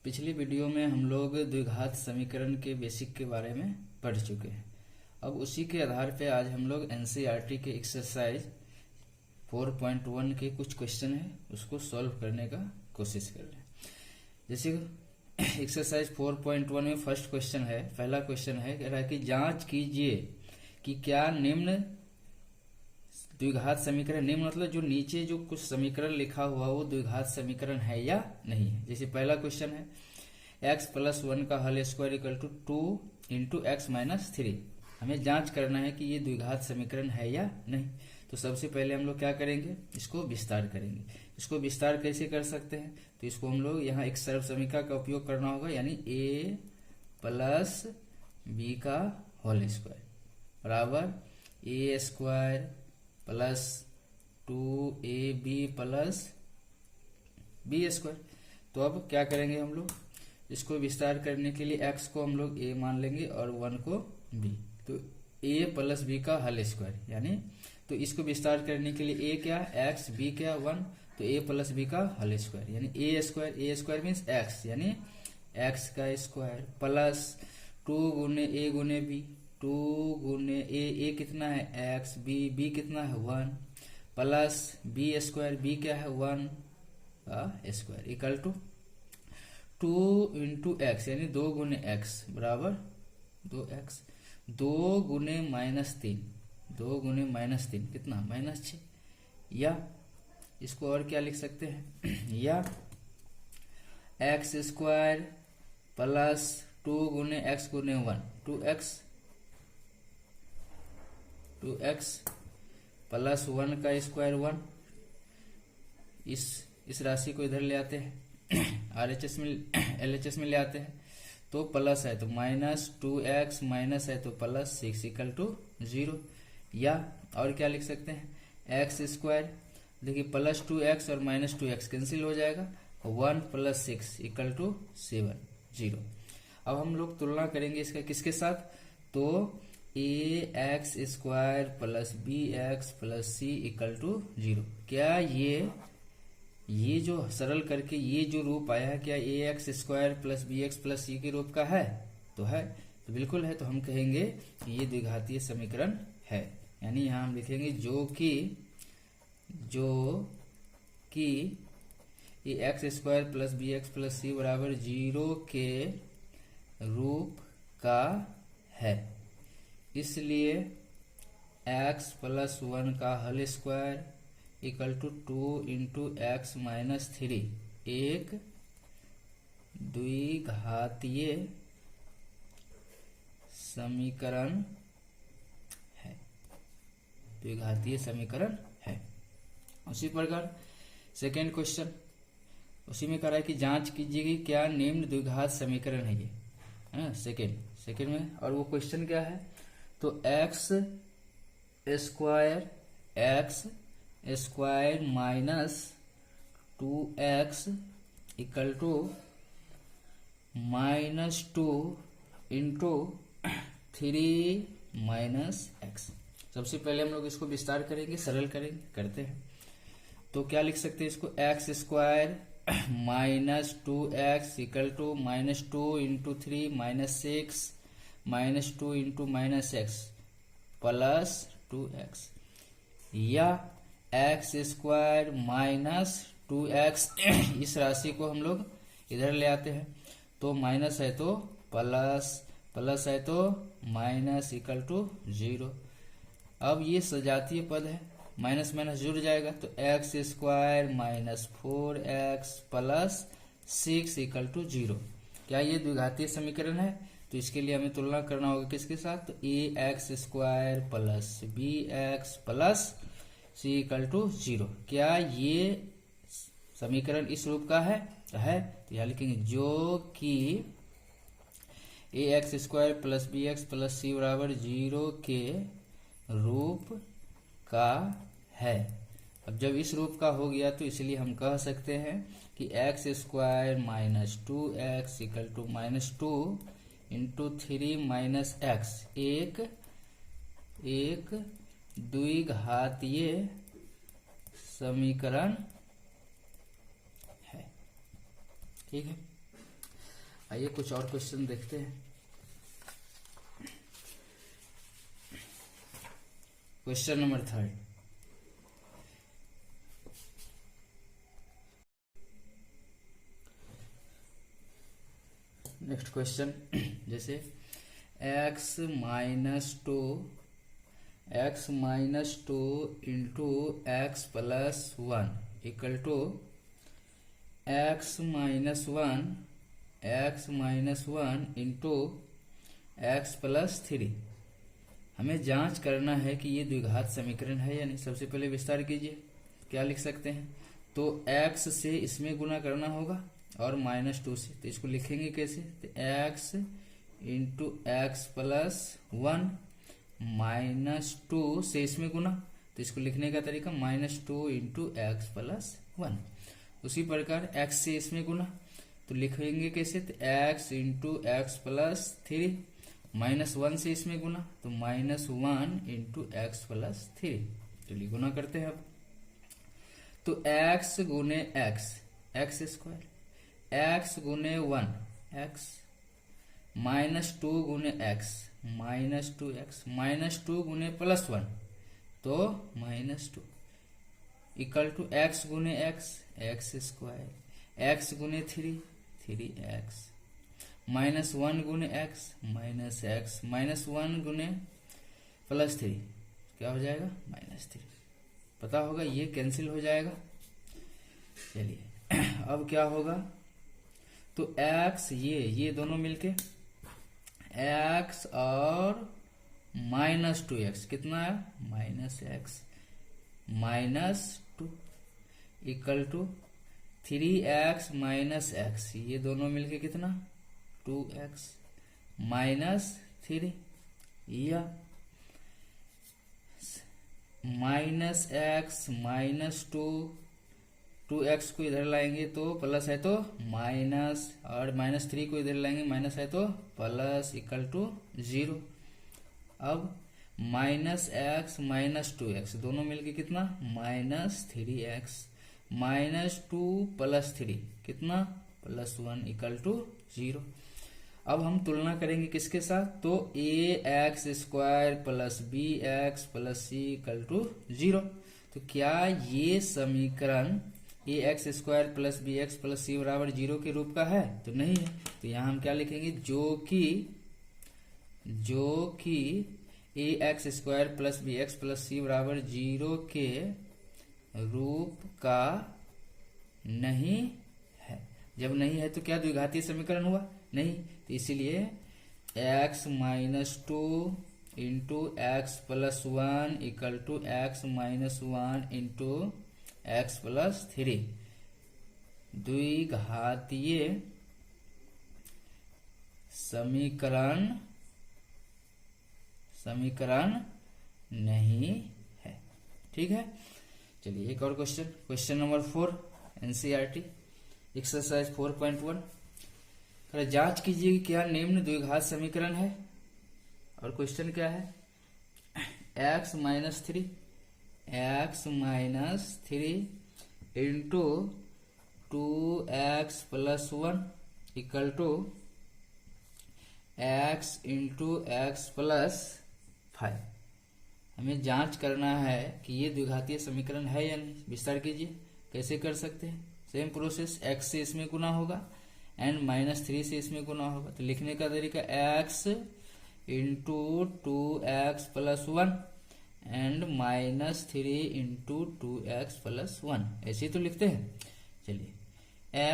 पिछली वीडियो में हम लोग द्विघात समीकरण के बेसिक के बारे में पढ़ चुके हैं। अब उसी के आधार पे आज हम लोग एनसीईआरटी के एक्सरसाइज 4.1 के कुछ क्वेश्चन है उसको सॉल्व करने का कोशिश कर रहे हैं। जैसे एक्सरसाइज 4.1 में फर्स्ट क्वेश्चन है, पहला क्वेश्चन है, कह रहा है कि जांच कीजिए कि क्या निम्न द्विघात समीकरण, निम्न मतलब जो नीचे जो कुछ समीकरण लिखा हुआ वो द्विघात समीकरण है या नहीं है। जैसे पहला क्वेश्चन है x+1 का whole square equal to 2 into x minus 3। हमें जांच करना है कि ये द्विघात समीकरण है या नहीं। तो सबसे पहले हम लोग क्या करेंगे, इसको विस्तार करेंगे। इसको विस्तार कैसे कर सकते हैं, तो इसको हम लोग यहाँ एक सर्वसमीका का उपयोग करना होगा, यानी a प्लस बी का होल स्क्वायर बराबर A square plus 2ab plus B square. तो अब क्या करेंगे हम लोग, इसको विस्तार करने के लिए x को हम लोग a मान लेंगे और 1 को b। तो a प्लस बी का होल स्क्वायर, यानी तो इसको विस्तार करने के लिए a क्या, x, b क्या 1, तो a प्लस बी का होल स्क्वायर यानी a स्क्वायर मीन्स x, यानी x का स्क्वायर प्लस 2 गुने a गुने b, 2 गुने a कितना है x, b कितना है 1, प्लस b स्क्वायर, b क्या है 1 का square equal to 2 into x यानी 2 गुने x बराबर 2x, 2 गुने -3, 2 गुने -3 कितना -6, या इसको और क्या लिख सकते हैं या एक्स स्क्वायर प्लस 2 गुने x गुने 1, 2x प्लस 1 का स्क्वायर 1। इस राशि को इधर ले आते हैं आरएचएस में एलएचएस में ले आते हैं, तो प्लस है तो -2x माइनस है तो प्लस 6 इक्वल टू 0, या और क्या लिख सकते हैं एक्स स्क्वायर, देखिए प्लस 2x और -2x कैंसिल हो जाएगा, 1 प्लस 6 इक्वल टू 7 0। अब हम लोग तुलना करेंगे इसका किसके साथ, तो ax square plus bx plus c equal to 0। क्या ये जो सरल करके ये जो रूप आया है, क्या ax square plus bx plus c के रूप का है, तो है, तो बिल्कुल है। तो हम कहेंगे कि ये द्विघातीय समीकरण है, यानी यहाँ हम लिखेंगे जो कि ax square plus bx plus c बराबर 0 के रूप का है, इसलिए x प्लस 1 का whole square equal to 2 into x minus 3 एक द्विघातीय समीकरण है, द्विघातीय समीकरण है। उसी प्रकार सेकेंड क्वेश्चन, उसी में कह रहा है कि जांच कीजिए कि क्या निम्न द्विघात समीकरण है, ये है ना सेकेंड में। और वो क्वेश्चन क्या है, तो x square minus 2x equal to -2 into 3 minus x. सबसे पहले हम लोग इसको विस्तार करेंगे, सरल करेंगे, करते हैं। तो क्या लिख सकते हैं इसको, x square minus 2x equal to -2 into 3 -6 -2 into -x plus 2x, या एक्स स्क्वायर माइनस 2x इस राशि को हम लोग इधर ले आते हैं, तो माइनस है तो प्लस, प्लस है तो माइनस इक्वल टू 0। अब ये सजातीय पद है, माइनस माइनस जुड़ जाएगा, तो x square minus 4x plus 6 equal to 0। क्या ये द्विघातीय समीकरण है, तो इसके लिए हमें तुलना करना होगा किसके साथ, तो ax square plus bx plus c equal to 0। क्या ये समीकरण इस रूप का है, तो यहाँ लिखेंगे जो कि ax square plus bx plus c बराबर 0 के रूप का है। अब जब इस रूप का हो गया तो इसलिए हम कह सकते हैं कि x square minus 2x equal to -2 into 3 minus x एक द्विघातीय समीकरण है, ठीक है। आइए कुछ और क्वेश्चन देखते हैं। Question number 3। नेक्स्ट क्वेश्चन जैसे x minus two into x plus 1 equal to x minus one into x plus 3। हमें जांच करना है कि ये द्विघात समीकरण है या नहीं। सबसे पहले विस्तार कीजिए, क्या लिख सकते हैं? तो x से इसमें गुना करना होगा और -2 से, तो इसको लिखेंगे कैसे? तो x इंटू एक्स प्लस 1 -2 से इसमें गुना, तो इसको लिखने का तरीका -2 इंटू एक्स प्लस 1। उसी प्रकार x से इसमें गुना, तो लिखेंगे कैसे? तो x इंटू एक्स प्लस 3 -1 से इसमें गुना, तो -1 इंटू एक्स प्लस 3। चलिए गुना करते हैं अब। तो x गुने एक्स स्क्वायर, x गुने 1 x, -2 गुने x -2 गुने +1 तो -2 इक्वल टू x गुने एक्स स्क्वायर, x गुने 3x, -1 गुने x -x, -1 गुने +3 क्या हो जाएगा? -3। पता होगा ये कैंसिल हो जाएगा। चलिए अब क्या होगा? तो x ये दोनों मिलके x और -2x कितना है? -x -2 equal to 3x -x, ये दोनों मिलके कितना? 2x -3 या -x -2x को इधर लाएंगे तो प्लस है तो माइनस, और -3 को इधर लाएंगे माइनस है तो प्लस इक्वल टू 0। अब -x -2x दोनों मिलके कितना? -3x -2 + 3 कितना? +1 इक्वल टू 0। अब हम तुलना करेंगे किसके साथ? तो ax² plus bx plus c equal to 0। तो क्या ये समीकरण ax² plus bx plus c बराबर 0 के रूप का है? तो नहीं है। तो यहाँ हम क्या लिखेंगे? जो कि ax² plus bx plus c बराबर 0 के रूप का नहीं है। जब नहीं है तो क्या द्विघातीय समीकरण हुआ? नहीं। तो इसीलिए x -2 into x plus 1 equal to x -1 into x plus 3 द्विघातीय समीकरण नहीं है। ठीक है। चलिए एक और क्वेश्चन नंबर 4 एनसीईआरटी एक्सरसाइज 4.1। जांच कीजिए कि क्या निम्न द्विघात समीकरण है। और क्वेश्चन क्या है? x minus 3 into 2x plus 1 equal to x into x plus 5। हमें जांच करना है कि ये द्विघातीय समीकरण है या नहीं। विस्तार कीजिए। कैसे कर सकते हैं? सेम प्रोसेस, x से इसमें गुना होगा एंड -3 से इसमें गुना होगा। तो लिखने का तरीका x into 2x plus 1 and -3 into 2x plus 1, ऐसे ही तो लिखते हैं। चलिए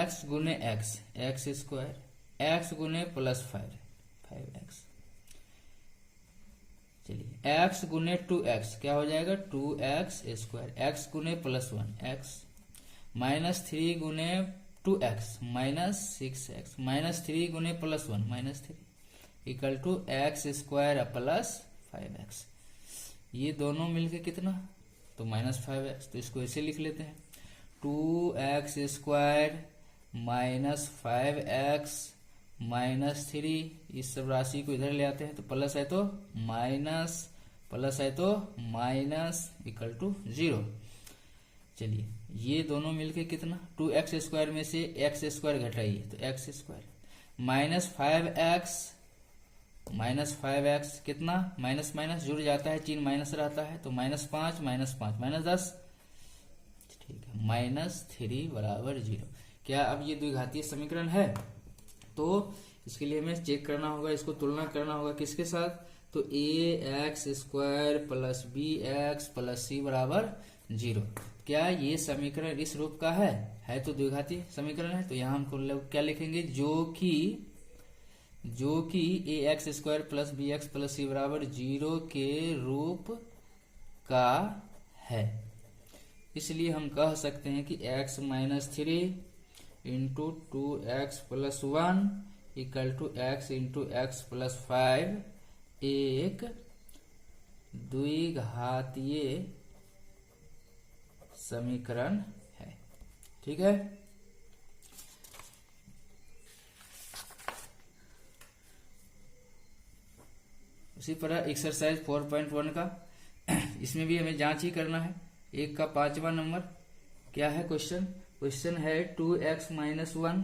x गुने एक्स स्क्वायर, x गुने प्लस 5x। चलिए x गुने 2x क्या हो जाएगा? 2x स्क्वायर, x गुने प्लस 1x, -3 गुने 2x -6x, -3 गुने plus 1 -3 equal to x square plus 5x। ये दोनों मिलके कितना? तो -5x। तो इसको ऐसे लिख लेते हैं 2x स्क्वायर -5x -3, इस सब राशि को इधर ले आते हैं तो प्लस है तो माइनस, प्लस है तो माइनस इक्वल टू 0। चलिए ये दोनों मिलके कितना? 2x स्क्वायर में से x स्क्वायर घटाइए तो x स्क्वायर -5x कितना, माइनस माइनस जुड़ जाता है, चिन्ह माइनस रहता है, तो -5 -10, ठीक है, -3 बराबर 0। क्या अब ये द्विघातीय समीकरण है? तो इसके लिए हमें चेक करना होगा, इसको तुलना करना होगा किसके साथ, तो ax² plus bx plus c बराबर 0। क्या ये समीकरण इस रूप का है तो द्विघातीय समीकरण है। तो यहाँ हम क्या लिखेंगे, जो कि ax² plus bx plus c बराबर 0 के रूप का है। इसलिए हम कह सकते हैं कि x - 3 into 2x plus 1 equal to x into x plus 5 एक द्विघातीय समीकरण है। ठीक है, उसी तरह एक्सरसाइज 4.1 का इसमें भी हमें जांच ही करना है। 1 का 5वां नंबर क्या है क्वेश्चन है 2x - 1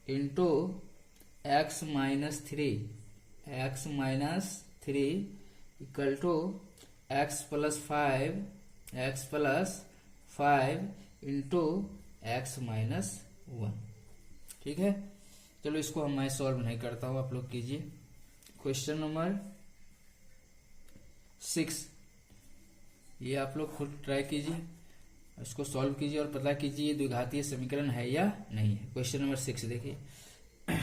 into x - 3 equal to x plus 5 into x - 1। ठीक है, चलो इसको मैं सॉल्व नहीं करता हूं, आप लोग कीजिए। क्वेश्चन नंबर 6, ये आप लोग खुद ट्राई कीजिए, इसको सॉल्व कीजिए और पता कीजिए ये द्विघातीय समीकरण है या नहीं है। क्वेश्चन नंबर 6 देखिए, कह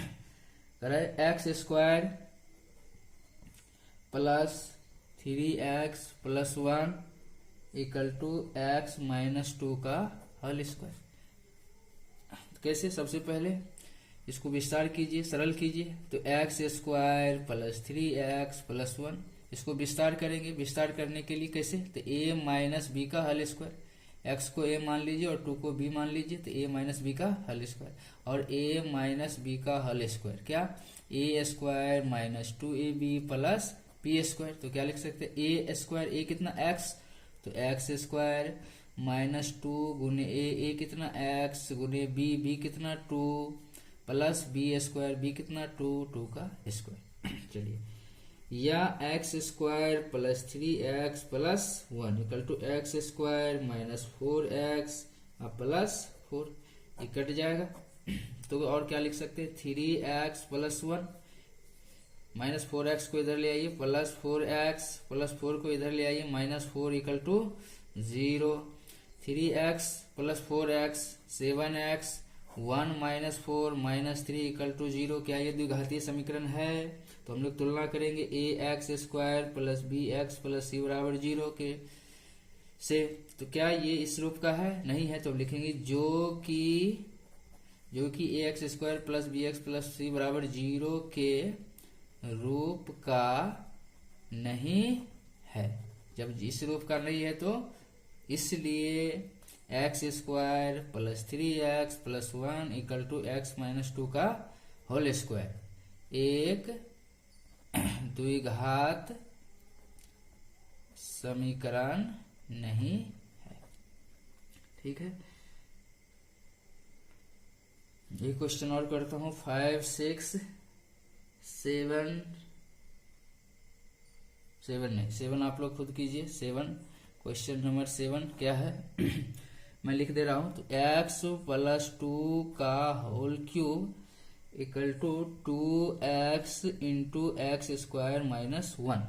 रहा है x² plus 3x plus 1 equal to x - 2 का होल स्क्वायर। कैसे, सबसे पहले इसको विस्तार कीजिए, सरल कीजिए। तो x² प्लस 3x प्लस 1, इसको विस्तार करेंगे। विस्तार करने के लिए कैसे, तो a - b का होल स्क्वायर, x को a मान लीजिए और 2 को b मान लीजिए, तो a - b का होल स्क्वायर और a - b का होल स्क्वायर क्या, a² - 2ab प्लस b²। तो क्या लिख सकते हैं, a² a कितना x, तो x² -2 गुने a कितना x गुने b कितना 2 प्लस b² b कितना 2 का स्क्वायर। चलिए, या x² plus 3x plus 1 equal to x² minus 4x plus 4, ये कट जाएगा। तो और क्या लिख सकते हैं, 3x प्लस 1 माइनस 4x को इधर ले आइए, प्लस 4x प्लस 4 को इधर ले आइए, -4 equal to 0। 3x plus 4x 7x 1 - 4 -3 equal to 0। क्या ये द्विघातीय समीकरण है? तो हम लोग तुलना करेंगे ax² plus bx plus c बराबर 0 के से। तो क्या ये इस रूप का है? नहीं है, तो हम लिखेंगे जो कि ax² plus bx plus c बराबर 0 के रूप का नहीं है। जब इस रूप का नहीं है तो इसलिए x² plus 3x plus 1 equal to x - 2 का होल स्क्वायर एक द्विघात समीकरण नहीं है। ठीक है, ये क्वेश्चन और करता हूं 5, 6, 7 आप लोग खुद कीजिए। 7 क्वेश्चन नंबर 7 क्या है मैं लिख दे रहा हूं। तो x प्लस 2 का whole cube equal to 2x into x² minus 1।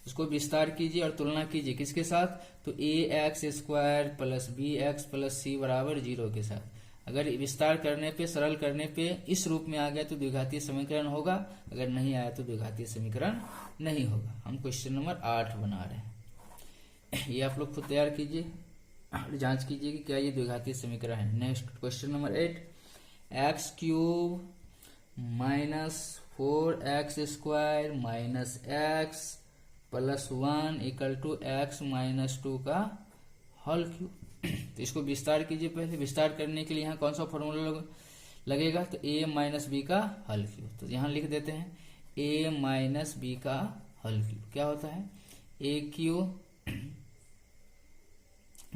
इसको विस्तार कीजिए और तुलना कीजिए किसके साथ, तो ax² plus bx plus c बराबर 0 के साथ। अगर विस्तार करने पे, सरल करने पे इस रूप में आ गया तो द्विघातीय समीकरण होगा, अगर नहीं आया तो द्विघातीय समीकरण नहीं होगा। हम क्वेश्चन नंबर 8 बना रहे हैं, ये आप लोग खुद तैयार कीजिए और जांच कीजिए कि क्या ये द्विघातीय समीकरण है। Next question number 8, x³ minus 4x² minus x plus 1 equal to x - 2 का होल क्यूब। तो इसको विस्तार कीजिए। पहले विस्तार करने के लिए यहाँ कौन सा फॉर्मूला लगेगा, तो a - b का होल क्यूब। तो यहाँ लिख देते हैं a - b का होल क्यूब क्या होता है, a³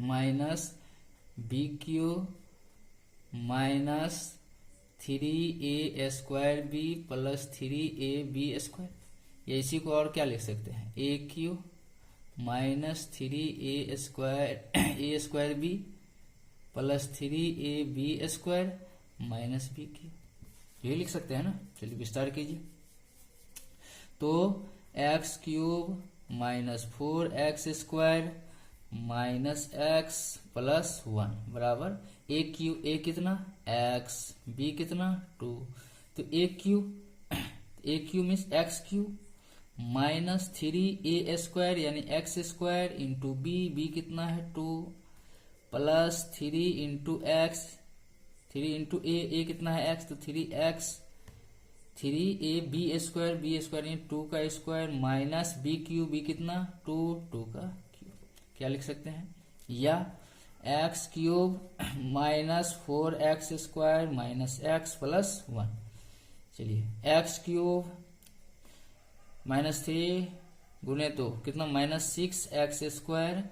minus b³ minus 3a² plus 3ab², या इसी को और क्या लिख सकते हैं, a³ minus 3a² plus 3ab² minus b³, ये लिख सकते हैं ना। चलिए विस्तार कीजिए। तो x³ minus 4x² minus x plus 1 बराबर a³ कितना x, b कितना 2, तो a³ means x³ minus 3a² यानी x² इंटू b कितना है 2 plus 3 into x, 3 into a कितना है x, तो 3x 3ab² b² यानी 2 का स्क्वायर माइनस b³ कितना 2 का क्यूब, क्या लिख सकते हैं, या x³ minus 4x² minus x plus 1। चलिए x³ माइनस 3 गुने 2 कितना माइनस 6x²,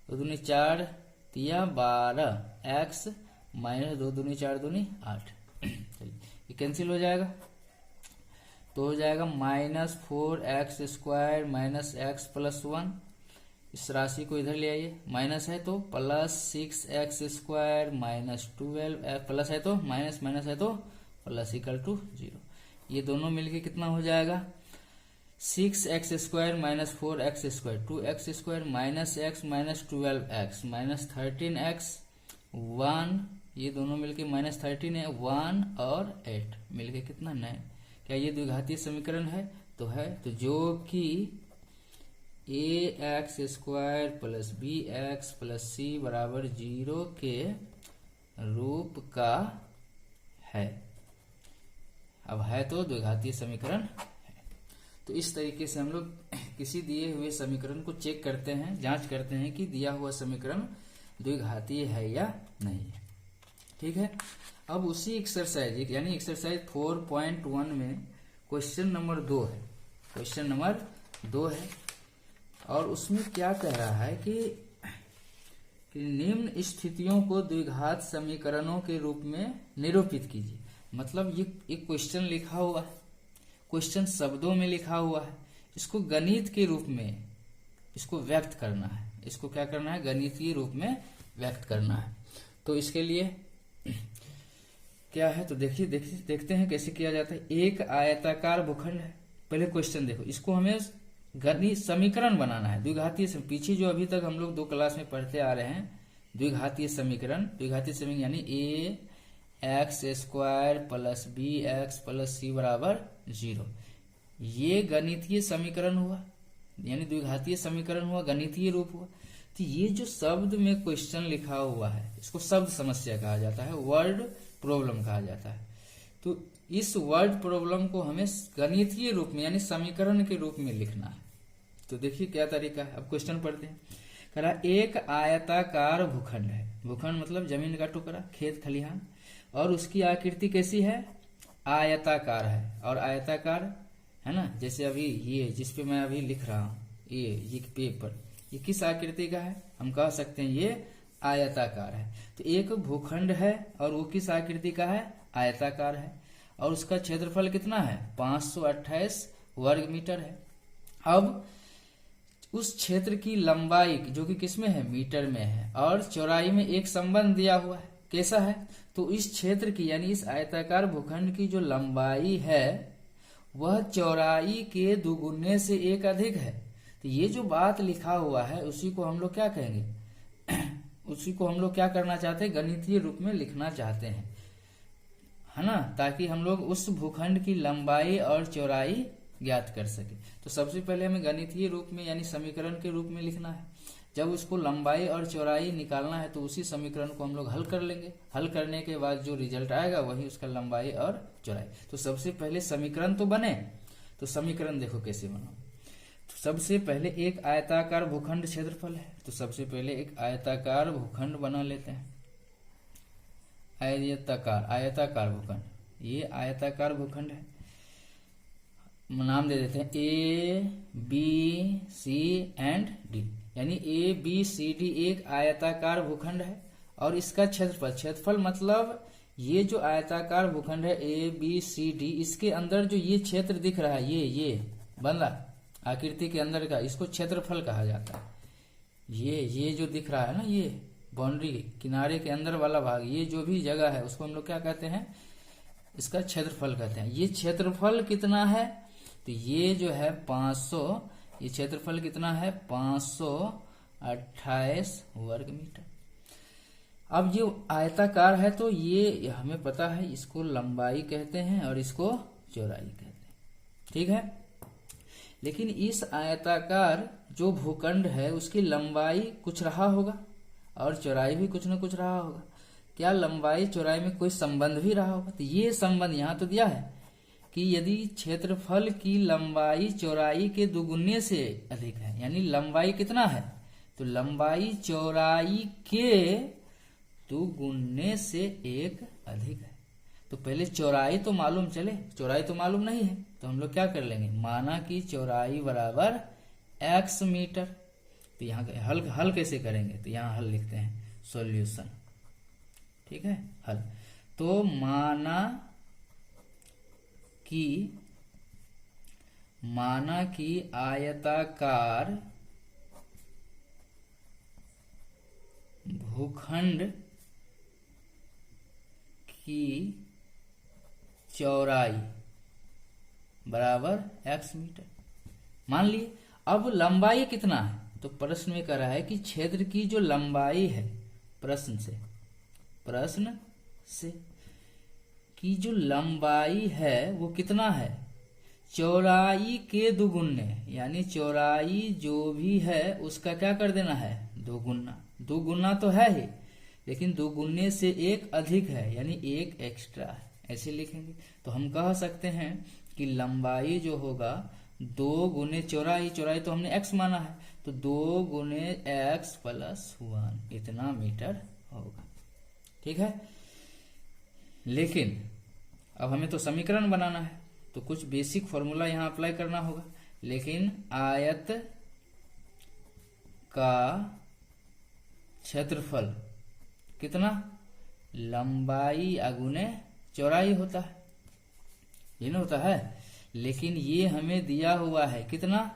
2 दूनी 4 तिया 12 x माइनस 2 दूनी 4 दूनी 8। चलिए ये कैंसिल हो जाएगा, तो हो जाएगा minus 4x² minus x plus 1। इस राशि को इधर ले आइए, माइनस है तो प्लस 6x² माइनस 12 प्लस है तो माइनस, माइनस है तो प्लस इक्वल टू 0। ये दोनों मिलके कितना हो जाएगा 6x² minus 4x² 2x² minus x minus 12x minus 13x 1, ये दोनों मिलके माइनस 13 है, 1 और 8 मिलके कितना 9। क्या ये द्विघातीय समीकरण है, तो है, तो जो कि ax² plus bx plus c बराबर 0 के रूप का है। अब है तो द्विघातीय समीकरण है। तो इस तरीके से हम लोग किसी दिए हुए समीकरण को चेक करते हैं, जांच करते हैं कि दिया हुआ समीकरण द्विघातीय है या नहीं है। ठीक है। अब उसी एक्सरसाइज यानी एक्सरसाइज 4.1 में क्वेश्चन नंबर 2 है, क्वेश्चन नंबर 2 है, और उसमें क्या कह रहा है कि निम्न स्थितियों को द्विघात समीकरणों के रूप में निरूपित कीजिए। मतलब ये एक क्वेश्चन लिखा हुआ है, क्वेश्चन शब्दों में लिखा हुआ है, इसको गणित के रूप में इसको व्यक्त करना है। इसको क्या करना है, गणितीय रूप में व्यक्त करना है। तो इसके लिए क्या है, तो देखते हैं कैसे किया जाता है। एक आयताकार भूखंड है, पहले क्वेश्चन देखो, इसको हमें गणित समीकरण बनाना है द्विघातीय। पीछे जो अभी तक हम लोग 2 क्लास में पढ़ते आ रहे हैं द्विघातीय समीकरण, यानी ax² plus bx plus c बराबर 0, ये गणितीय समीकरण हुआ, यानी द्विघातीय समीकरण हुआ, गणितीय रूप हुआ। तो ये जो शब्द में क्वेश्चन लिखा हुआ है इसको शब्द समस्या कहा जाता है, वर्ड प्रॉब्लम कहा जाता है। तो इस वर्ड प्रॉब्लम को हमें गणितीय रूप में यानी समीकरण के रूप में लिखना है। तो देखिए क्या तरीका है। अब क्वेश्चन पढ़ते हैं। कह एक आयताकार भूखंड है, भूखंड मतलब जमीन का टुकड़ा, खेत खलिहान, और उसकी आकृति कैसी है, आयताकार है। और आयताकार है ना, जैसे अभी ये जिसपे मैं अभी लिख रहा हूँ ये पेपर, ये किस आकृति का है, हम कह सकते हैं ये आयताकार है। तो एक भूखंड है और वो किस आकृति का है, आयताकार है, और उसका क्षेत्रफल कितना है 528 वर्ग मीटर है। अब उस क्षेत्र की लंबाई जो कि किसमें है, मीटर में है, और चौड़ाई में एक संबंध दिया हुआ है, कैसा है, तो इस क्षेत्र की यानी इस आयताकार भूखंड की जो लंबाई है वह चौड़ाई के दुगुने से 1 अधिक है। तो ये जो बात लिखा हुआ है उसी को हम लोग क्या कहेंगे उसी को हम लोग क्या करना चाहते हैं, गणितीय रूप में लिखना चाहते हैं, है ना, ताकि हम लोग उस भूखंड की लंबाई और चौड़ाई ज्ञात कर सके। तो सबसे पहले हमें गणितीय रूप में यानी समीकरण के रूप में लिखना है। जब उसको लंबाई और चौड़ाई निकालना है तो उसी समीकरण को हम लोग हल कर लेंगे। हल करने के बाद जो रिजल्ट आएगा वही उसका लंबाई और चौड़ाई। तो सबसे पहले समीकरण तो बने, तो समीकरण देखो कैसे बना। तो सबसे पहले एक आयताकार भूखंड क्षेत्रफल है, तो सबसे पहले एक आयताकार भूखंड बना लेते हैं। आयताकार भूखंड, ये आयताकार भूखंड है, नाम दे देते हैं A, B, C and D, यानी A, B, C, D एक आयताकार भूखंड है। और इसका क्षेत्रफल मतलब ये जो आयताकार भूखंड है ABCD, इसके अंदर जो ये क्षेत्र दिख रहा है, ये बन रहा आकृति के अंदर का, इसको क्षेत्रफल कहा जाता है। ये जो दिख रहा है ना, ये बाउंड्री किनारे के अंदर वाला भाग, ये जो भी जगह है उसको हम लोग क्या कहते हैं, इसका क्षेत्रफल कहते हैं। ये क्षेत्रफल कितना है, तो ये जो है 500, ये क्षेत्रफल कितना है 528 वर्ग मीटर। अब ये आयताकार है तो ये हमें पता है, इसको लंबाई कहते हैं और इसको चौड़ाई कहते हैं, ठीक है। लेकिन इस आयताकार जो भूखंड है उसकी लंबाई कुछ रहा होगा और चौड़ाई भी कुछ न कुछ रहा होगा। क्या लंबाई चौड़ाई में कोई संबंध भी रहा होगा? तो ये संबंध यहाँ तो दिया है कि यदि क्षेत्रफल की लंबाई चौड़ाई के दुगुने से अधिक है, यानी लंबाई कितना है, तो लंबाई चौड़ाई के दुगुने से एक अधिक है। तो पहले चौड़ाई तो मालूम चले, चौड़ाई तो मालूम नहीं है, तो हम लोग क्या कर लेंगे, माना कि चौड़ाई बराबर x मीटर। तो यहाँ हल कैसे करेंगे, तो यहाँ हल लिखते हैं सॉल्यूशन, ठीक है, हल। तो माना कि आयताकार भूखंड की चौड़ाई बराबर x मीटर मान लिए। अब लंबाई कितना है, तो प्रश्न में कह रहा है कि क्षेत्र की जो लंबाई है, प्रश्न से की जो लंबाई है वो कितना है, चौड़ाई के दुगुने, यानी चौड़ाई जो भी है उसका क्या कर देना है, दुगुना तो है ही, लेकिन दुगुने से एक अधिक है, यानी एक एक्स्ट्रा है, ऐसे लिखेंगे। तो हम कह सकते हैं कि लंबाई जो होगा 2 गुने चौड़ाई, चौड़ाई तो हमने x माना है, तो 2 गुने x प्लस 1 इतना मीटर होगा, ठीक है। लेकिन अब हमें तो समीकरण बनाना है, तो कुछ बेसिक फॉर्मूला यहाँ अप्लाई करना होगा। लेकिन आयत का क्षेत्रफल कितना, लंबाई अगुने चौड़ाई होता है, ये ना होता है। लेकिन ये हमें दिया हुआ है कितना,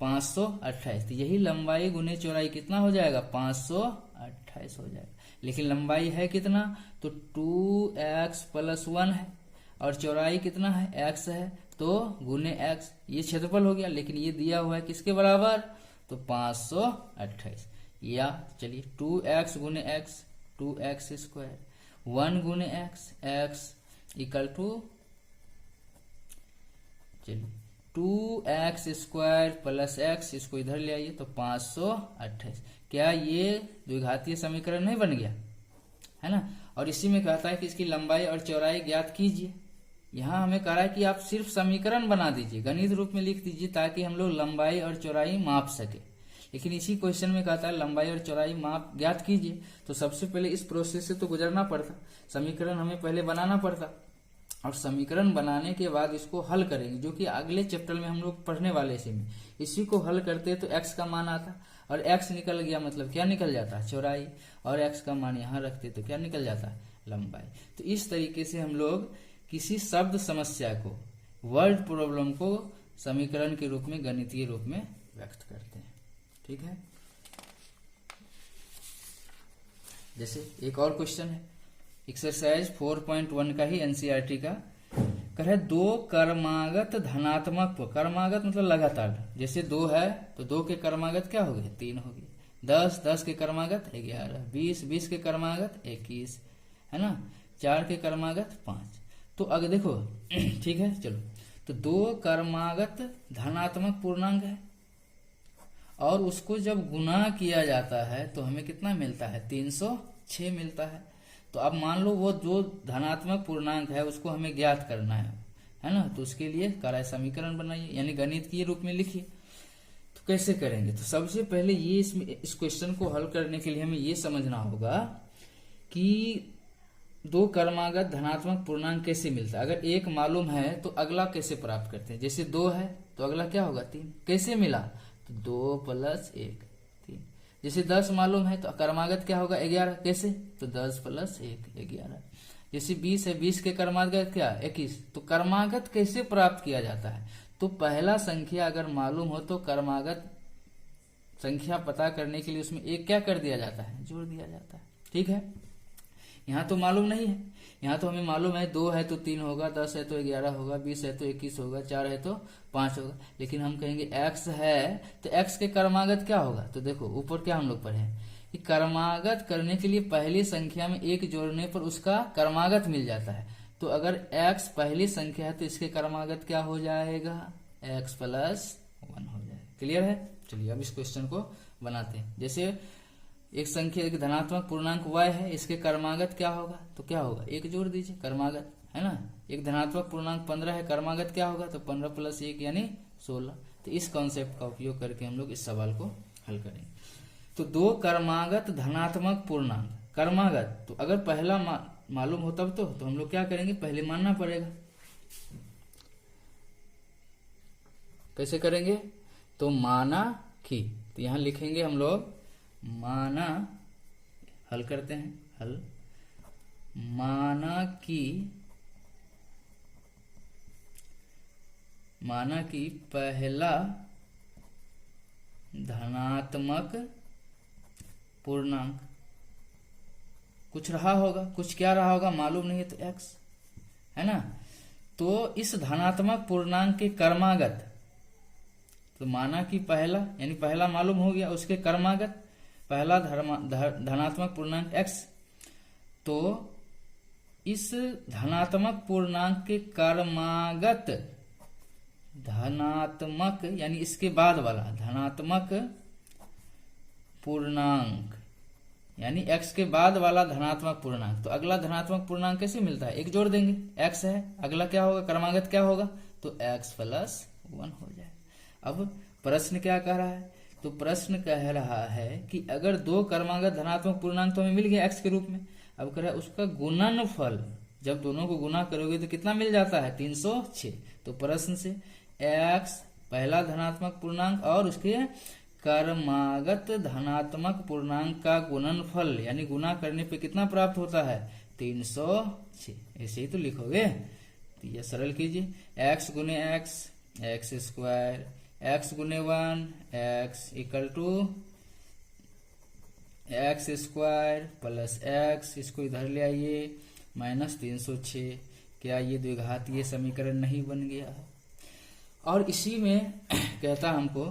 528, तो यही लंबाई गुने चौड़ाई कितना हो जाएगा, 528 हो जाएगा। लेकिन लंबाई है कितना, तो 2x प्लस 1 है, और चौड़ाई कितना है, x है, तो गुने x, ये क्षेत्रफल हो गया। लेकिन ये दिया हुआ है किसके बराबर, तो 528, या चलिए 2x गुने x 2x स्क्वायर, 1 गुने x इक्वल टू, चलिए 2x स्क्वायर प्लस x, इसको इधर ले आइए तो 528। क्या ये द्विघातीय समीकरण नहीं बन गया, है ना। और इसी में कहता है कि इसकी लंबाई और चौड़ाई ज्ञात कीजिए। यहाँ हमें कह रहा है कि आप सिर्फ समीकरण बना दीजिए, गणित रूप में लिख दीजिए, ताकि हम लोग लंबाई और चौड़ाई माप सके। लेकिन इसी क्वेश्चन में कहता है लंबाई और चौड़ाई माप ज्ञात कीजिए, तो सबसे पहले इस प्रोसेस से तो गुजरना पड़ता, समीकरण हमें पहले बनाना पड़ता, और समीकरण बनाने के बाद इसको हल करेंगे, जो कि अगले चैप्टर में हम लोग पढ़ने वाले इसी को हल करते तो x का मान आता, और x निकल गया मतलब क्या निकल जाता है, चौड़ाई, और x का मान यहाँ रखते तो क्या निकल जाता है, लंबाई। तो इस तरीके से हम लोग किसी शब्द समस्या को, वर्ड प्रॉब्लम को समीकरण के रूप में, गणितीय रूप में व्यक्त करते हैं, ठीक है। जैसे एक और क्वेश्चन है, एक्सरसाइज 4.1 का ही एनसीईआरटी का, कह रहा है 2 क्रमागत धनात्मक, क्रमागत मतलब लगातार, जैसे 2 है तो 2 के क्रमागत क्या हो गए, 3 हो गए, 10 के क्रमागत 11, 20 के क्रमागत 21, है ना, 4 के क्रमागत 5। तो अगर देखो ठीक है, चलो, तो 2 क्रमागत धनात्मक पूर्णांक है, और उसको जब गुना किया जाता है तो हमें कितना मिलता है, 306 मिलता है। तो अब मान लो वो जो धनात्मक पूर्णांक है उसको हमें ज्ञात करना है ना, तो उसके लिए कार्य समीकरण बनाइए, यानी गणित के रूप में लिखिए। तो कैसे करेंगे, तो सबसे पहले ये इस क्वेश्चन को हल करने के लिए हमें ये समझना होगा कि 2 क्रमागत धनात्मक पूर्णांक कैसे मिलता है। अगर 1 मालूम है तो अगला कैसे प्राप्त करते हैं, जैसे 2 है तो अगला क्या होगा, 3, कैसे मिला, तो 2 प्लस 1 3। जैसे 10 मालूम है तो क्रमागत क्या होगा, 11, कैसे, तो 10 प्लस 1 11। जैसे 20 है, 20 के क्रमागत क्या 21। तो क्रमागत कैसे प्राप्त किया जाता है? तो पहला संख्या अगर मालूम हो तो क्रमागत संख्या पता करने के लिए उसमें एक क्या कर दिया जाता है, जोड़ दिया जाता है। ठीक है, यहाँ तो मालूम नहीं है, यहाँ तो हमें मालूम है 2 है तो 3 होगा, 10 है तो 11 होगा, 20 है तो 21 होगा, 4 है तो 5 होगा। लेकिन हम कहेंगे x है तो x के क्रमागत क्या होगा? तो देखो ऊपर क्या हम लोग पढ़े हैं कि क्रमागत करने के लिए पहली संख्या में एक जोड़ने पर उसका क्रमागत मिल जाता है। तो अगर x पहली संख्या है तो इसके क्रमागत क्या हो जाएगा? x प्लस 1 हो जाएगा। क्लियर है? चलिए अब इस क्वेश्चन को बनाते हैं। जैसे एक संख्या, एक धनात्मक पूर्णांक y है, इसके क्रमागत क्या होगा? तो क्या होगा? एक जोड़ दीजिए, क्रमागत है ना। एक धनात्मक पूर्णांक 15 है, क्रमागत क्या होगा? तो 15 प्लस 1 यानी 16। तो इस कॉन्सेप्ट का उपयोग करके हम लोग इस सवाल को हल करेंगे। तो दो क्रमागत धनात्मक पूर्णांक क्रमागत, तो अगर पहला मालूम हो तब तो हम लोग क्या करेंगे? पहले मानना पड़ेगा। कैसे करेंगे? तो माना कि, तो यहां लिखेंगे हम लोग माना, हल करते हैं, हल माना कि पहला धनात्मक पूर्णांक कुछ रहा होगा, कुछ क्या रहा होगा मालूम नहीं है तो x है ना। तो इस धनात्मक पूर्णांक के क्रमागत, तो माना कि पहला यानी पहला मालूम हो गया, उसके क्रमागत पहला धनात्मक पूर्णांक x, तो इस धनात्मक पूर्णांक के क्रमागत धनात्मक यानी इसके बाद वाला धनात्मक पूर्णांक यानी x के बाद वाला धनात्मक पूर्णांक। तो अगला धनात्मक पूर्णांक कैसे मिलता है? एक जोड़ देंगे, x है, अगला क्या होगा? क्रमागत क्या होगा? तो x प्लस 1 हो जाए। अब प्रश्न क्या कह रहा है? तो प्रश्न कह रहा है कि अगर दो क्रमागत धनात्मक पूर्णांक तो हमें मिल गया x के रूप में, अब कह रहा है उसका गुणनफल, जब दोनों को गुना करोगे तो कितना मिल जाता है? 306। तो प्रश्न से x पहला धनात्मक पूर्णांक और उसके क्रमागत धनात्मक पूर्णांक का गुणनफल यानी गुना करने पे कितना प्राप्त होता है? 306। ऐसे ही तो लिखोगे। तो यह सरल कीजिए, x गुने x स्क्वायर, x गुने 1 x equal to x square plus x, इसको इधर ले आइए, माइनस 306। क्या ये द्विघातीय समीकरण नहीं बन गया है? और इसी में कहता हमको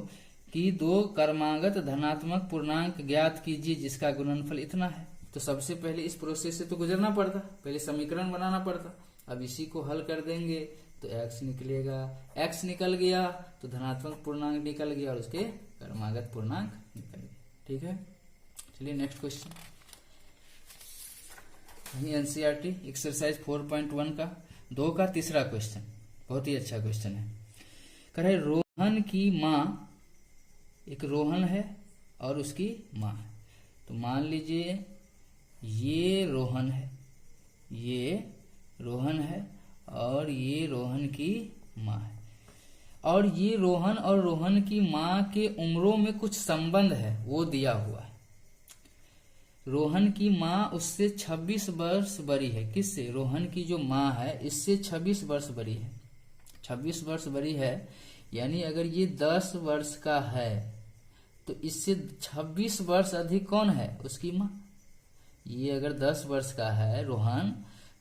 कि दो क्रमागत धनात्मक पूर्णांक ज्ञात कीजिए जिसका गुणनफल इतना है। तो सबसे पहले इस प्रोसेस से तो गुजरना पड़ता, पहले समीकरण बनाना पड़ता। अब इसी को हल कर देंगे तो x निकलेगा, x निकल गया तो धनात्मक पूर्णांक निकल गया और उसके क्रमागत पूर्णांक निकल गया। ठीक है, चलिए नेक्स्ट क्वेश्चन, एनसीईआरटी एक्सरसाइज 4.1 का 2 का तीसरा क्वेश्चन, बहुत ही अच्छा क्वेश्चन है। कह रहे रोहन की माँ, एक रोहन है और उसकी माँ है। तो मान लीजिए ये रोहन है, ये रोहन है और ये रोहन की माँ है, और ये रोहन और रोहन की माँ के उम्रों में कुछ संबंध है वो दिया हुआ है। रोहन की माँ उससे 26 वर्ष बड़ी है। किससे? रोहन की जो माँ है इससे 26 वर्ष बड़ी है। 26 वर्ष बड़ी है यानी अगर ये 10 वर्ष का है तो इससे 26 वर्ष अधिक कौन है? उसकी माँ। ये अगर 10 वर्ष का है रोहन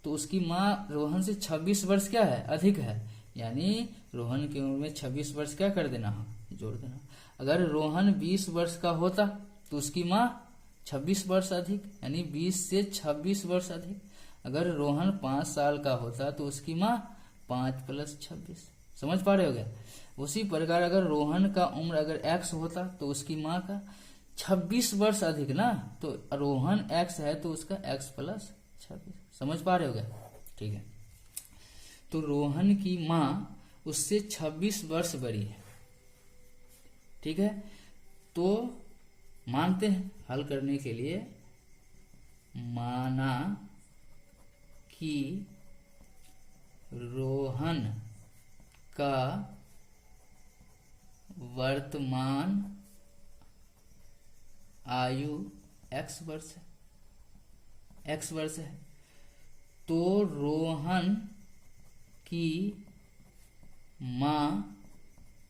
तो उसकी माँ रोहन से 26 वर्ष क्या है? अधिक है। यानी रोहन की उम्र में 26 वर्ष क्या कर देना? जोड़ देना। अगर रोहन 20 वर्ष का होता तो उसकी माँ 26 वर्ष अधिक, यानी 20 से 26 वर्ष अधिक। अगर रोहन 5 साल का होता तो उसकी माँ 5 प्लस 26। समझ पा रहे हो क्या? उसी प्रकार अगर रोहन का उम्र अगर x होता तो उसकी माँ का 26 वर्ष अधिक ना, तो रोहन x है तो उसका x प्लस 26। समझ पा रहे हो क्या? ठीक है, तो रोहन की माँ उससे 26 वर्ष बड़ी है। ठीक है, तो मानते हैं हल करने के लिए, माना कि रोहन का वर्तमान आयु x वर्ष है, x वर्ष है। तो रोहन की माँ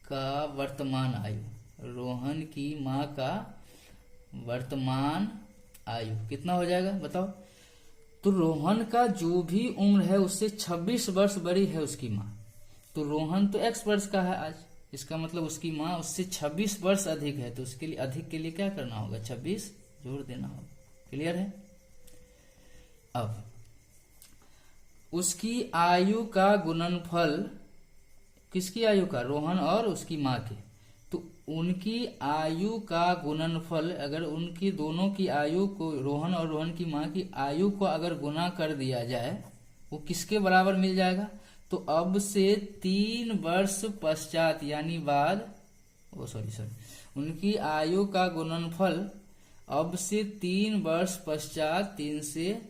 का वर्तमान आयु, रोहन की माँ का वर्तमान आयु कितना हो जाएगा बताओ। तो रोहन का जो भी उम्र है उससे 26 वर्ष बड़ी है उसकी माँ। तो रोहन तो x वर्ष का है आज, इसका मतलब उसकी माँ उससे 26 वर्ष अधिक है। तो उसके लिए अधिक के लिए क्या करना होगा, 26 जोड़ देना होगा। क्लियर है। अब उसकी आयु का गुणनफल, किसकी आयु का, रोहन और उसकी माँ के। तो उनकी आयु का गुणनफल, अगर उनकी दोनों की आयु को, रोहन और रोहन की माँ की आयु को अगर गुना कर दिया जाए, वो किसके बराबर मिल जाएगा। तो अब से 3 वर्ष पश्चात यानी बाद, उनकी आयु का गुणनफल अब से 3 वर्ष पश्चात 3 से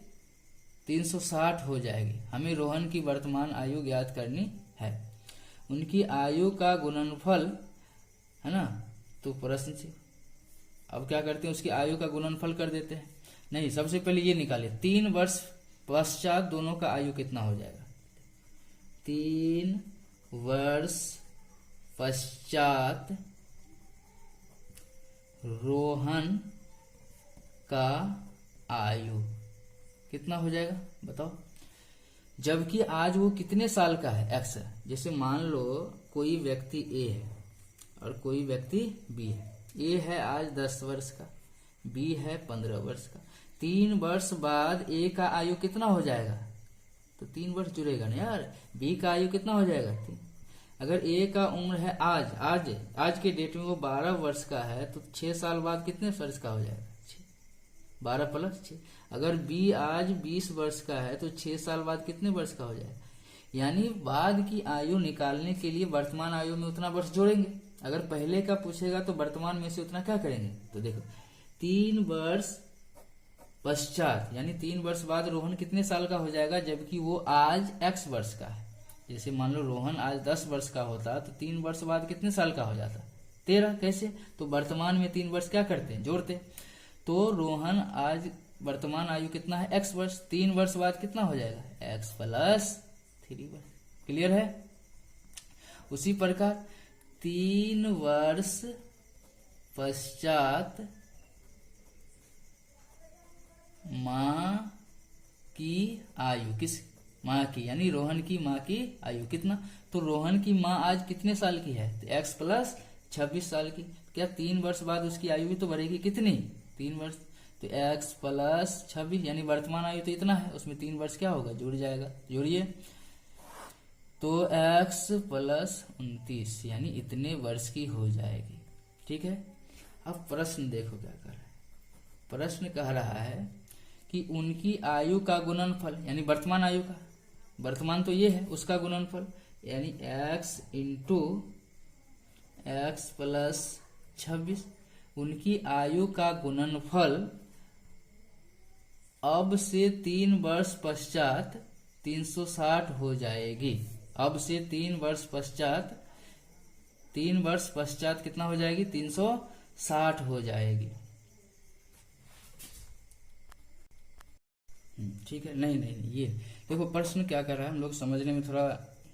360 हो जाएगी। हमें रोहन की वर्तमान आयु ज्ञात करनी है। उनकी आयु का गुणनफल है ना, तो प्रश्न से अब क्या करते हैं, उसकी आयु का गुणनफल कर देते हैं। नहीं, सबसे पहले ये निकाले 3 वर्ष पश्चात दोनों का आयु कितना हो जाएगा। 3 वर्ष पश्चात रोहन का आयु कितना हो जाएगा बताओ। जबकि आज वो कितने साल का है, x है। जैसे मान लो कोई व्यक्ति A है और कोई व्यक्ति B है। A है आज 10 वर्ष का, B है 15 वर्ष का। 3 वर्ष बाद A का आयु कितना हो जाएगा, तो 3 वर्ष जुड़ेगा ना यार। B का आयु कितना हो जाएगा 3। अगर A का उम्र है आज के डेट में वो 12 वर्ष का है, तो 6 साल बाद कितने वर्ष का हो जाएगा, 12 + 6। अगर B आज 20 वर्ष का है तो 6 साल बाद कितने वर्ष का हो जाएगा। यानी बाद की आयु निकालने के लिए वर्तमान आयु में उतना वर्ष जोड़ेंगे। अगर पहले का पूछेगा तो वर्तमान में से उतना क्या करेंगे। तो देखो 3 वर्ष पश्चात यानी 3 वर्ष बाद रोहन कितने साल का हो जाएगा, जबकि वो आज x वर्ष का है। जैसे मान लो रोहन आज 10 वर्ष का होता तो 3 वर्ष बाद कितने साल का हो जाता, 13। कैसे, तो वर्तमान में 3 वर्ष क्या करते हैं, जोड़ते हैं। तो रोहन आज वर्तमान आयु कितना है, x वर्ष। 3 वर्ष बाद कितना हो जाएगा, x + 3 वर्ष। क्लियर है। उसी प्रकार 3 वर्ष पश्चात माँ की आयु, किस माँ की, यानी रोहन की माँ की आयु कितना। तो रोहन की माँ आज कितने साल की है, तो x + 26 साल की। क्या 3 वर्ष बाद उसकी आयु भी तो बढ़ेगी, कितनी, 3 वर्ष। तो x + 26 यानी वर्तमान आयु तो इतना है, उसमें 3 वर्ष क्या होगा, जुड़ जाएगा। जोड़िए, तो x + 29 यानी इतने वर्ष की हो जाएगी। ठीक है। अब प्रश्न देखो क्या कर रहा है। प्रश्न कह रहा है कि उनकी आयु का गुणनफल यानी वर्तमान आयु का, वर्तमान तो ये है, उसका गुणनफल यानी x × x + 26। उनकी आयु का गुणनफल अब से 3 वर्ष पश्चात 360 हो जाएगी। अब से 3 वर्ष पश्चात कितना हो जाएगी, 360 हो जाएगी। ठीक है। नहीं, ये देखो प्रश्न क्या कर रहा है, हम लोग समझने में थोड़ा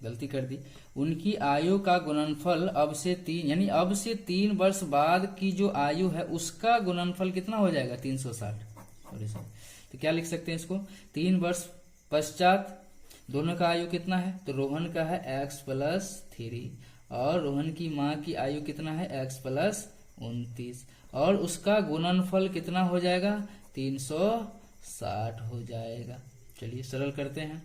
गलती कर दी। उनकी आयु का गुणनफल अब से 3 यानी अब से 3 वर्ष बाद की जो आयु है उसका गुणनफल कितना हो जाएगा, 360। सॉरी, तो क्या लिख सकते हैं इसको, 3 वर्ष पश्चात दोनों का आयु कितना है, तो रोहन का है x + 3 और रोहन की माँ की आयु कितना है, x + 29 और उसका गुणनफल कितना हो जाएगा, 360 हो जाएगा। चलिए सरल करते हैं।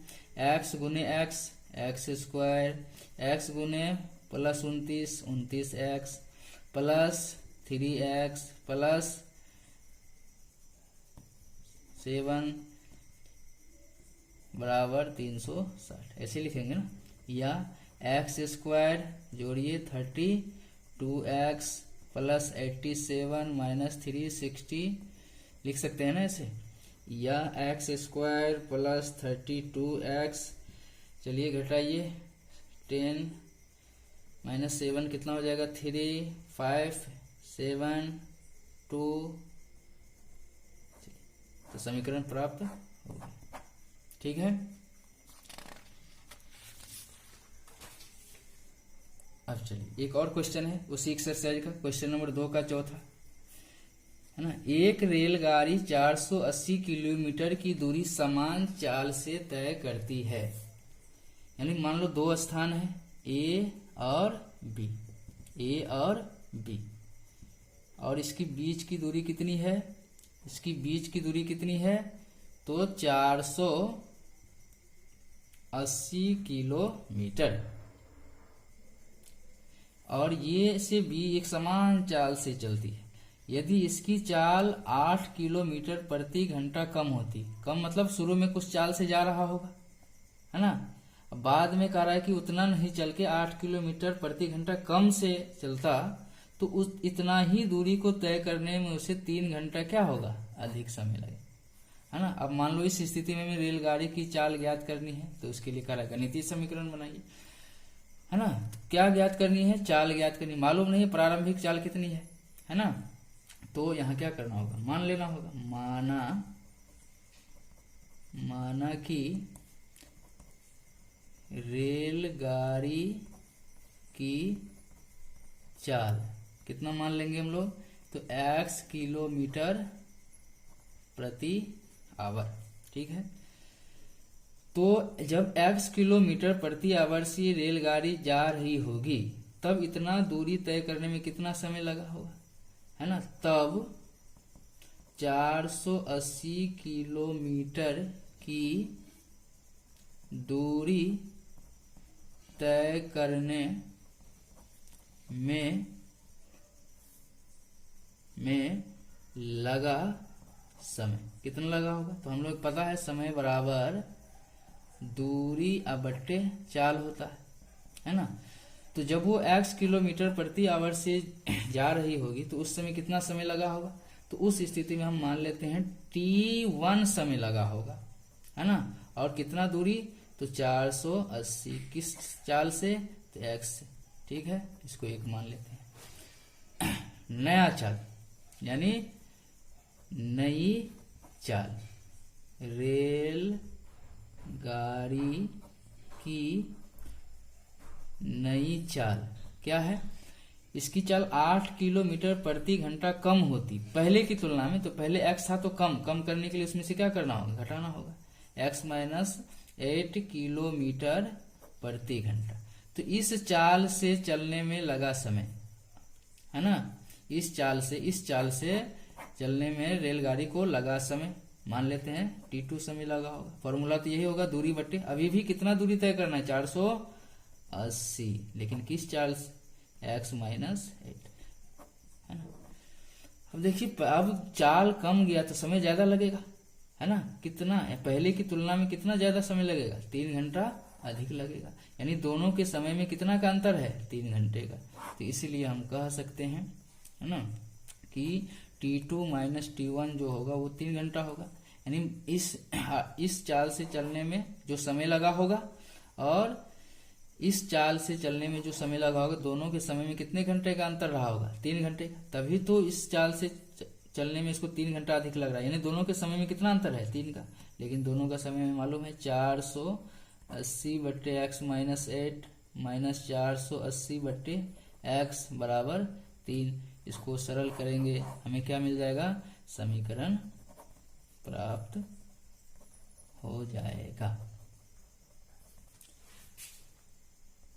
x × x, x², x × +29, 29x + 3x + 7 = 360, ऐसे लिखेंगे ना। या x² जोड़िए 32x + 87 - 360 लिख सकते हैं ना ऐसे। या x² + 32x, चलिए घटाइए 10 - 7 कितना हो जाएगा, 3 5 7 2। तो समीकरण प्राप्त हो गया। ठीक है। अब चलिए एक और क्वेश्चन है उसी एक्सरसाइज का, क्वेश्चन नंबर 2 का चौथा, है ना। एक रेलगाड़ी 480 किलोमीटर की दूरी समान चाल से तय करती है। यानी मान लो दो स्थान है ए और बी, ए और बी, और इसकी बीच की दूरी कितनी है, इसकी बीच की दूरी कितनी है, तो 480 किलोमीटर, और ये से बी एक समान चाल से चलती है। यदि इसकी चाल 8 किलोमीटर प्रति घंटा कम होती, कम मतलब शुरू में कुछ चाल से जा रहा होगा, है ना, बाद में कह रहा है कि उतना नहीं चल के 8 किलोमीटर प्रति घंटा कम से चलता, तो उस इतना ही दूरी को तय करने में उसे 3 घंटा क्या होगा, अधिक समय लगेगा, है ना। अब मान लो इस स्थिति में रेलगाड़ी की चाल ज्ञात करनी है, तो उसके लिए कह रहा है गणितीय समीकरण बनाइए, है ना। तो क्या ज्ञात करनी है, चाल ज्ञात करनी, मालूम नहीं है प्रारंभिक चाल कितनी है ना। तो यहाँ क्या करना होगा, मान लेना होगा, माना कि रेलगाड़ी की चाल कितना मान लेंगे हम लोग, तो x किलोमीटर प्रति आवर, ठीक है। तो जब x किलोमीटर प्रति आवर से रेलगाड़ी जा रही होगी, तब इतना दूरी तय करने में कितना समय लगा होगा, है ना। तब 480 किलोमीटर की दूरी तय करने में लगा समय कितना लगा होगा, तो हम लोग पता है समय बराबर दूरी बट्टे चाल होता है ना। तो जब वो x किलोमीटर प्रति आवर से जा रही होगी, तो उस समय कितना समय लगा होगा, तो उस स्थिति में हम मान लेते हैं t1 समय लगा होगा, है ना। और कितना दूरी, तो 480 किस चाल से, तो x से, ठीक है, इसको 1 मान लेते हैं। नया चाल यानी नई चाल, रेल गाड़ी की नई चाल क्या है, इसकी चाल 8 किलोमीटर प्रति घंटा कम होती पहले की तुलना में। तो पहले x था तो कम करने के लिए उसमें से क्या करना होगा, घटाना होगा, x माइनस 8 किलोमीटर प्रति घंटा। तो इस चाल से चलने में लगा समय, है ना, इस चाल से चलने में रेलगाड़ी को लगा समय मान लेते हैं t2 समय लगा होगा। फॉर्मूला तो यही होगा, दूरी बट्टे, अभी भी कितना दूरी तय करना है, 480, लेकिन किस चाल से, x माइनस 8, है ना। अब देखिए, अब चाल कम गया तो समय ज्यादा लगेगा, है ना। कितना, पहले की तुलना में कितना ज्यादा समय लगेगा, 3 घंटा अधिक लगेगा। यानी दोनों के समय में कितना का अंतर है, 3 घंटे का। तो इसीलिए हम कह सकते हैं, है ना, कि t2 माइनस t1 जो होगा वो 3 घंटा होगा। यानी इस चाल से चलने में जो समय लगा होगा और इस चाल से चलने में जो समय लगा होगा, दोनों के समय में कितने घंटे का अंतर रहा होगा, 3 घंटे का। तभी तो इस चाल से चलने में इसको 3 घंटा अधिक लग रहा है। यानी दोनों के समय में कितना अंतर है, 3 का। लेकिन दोनों का समय में मालूम है 480 बट्टे x माइनस 8 माइनस 480 बट्टे x बराबर 3। इसको सरल करेंगे हमें क्या मिल जाएगा, समीकरण प्राप्त हो जाएगा।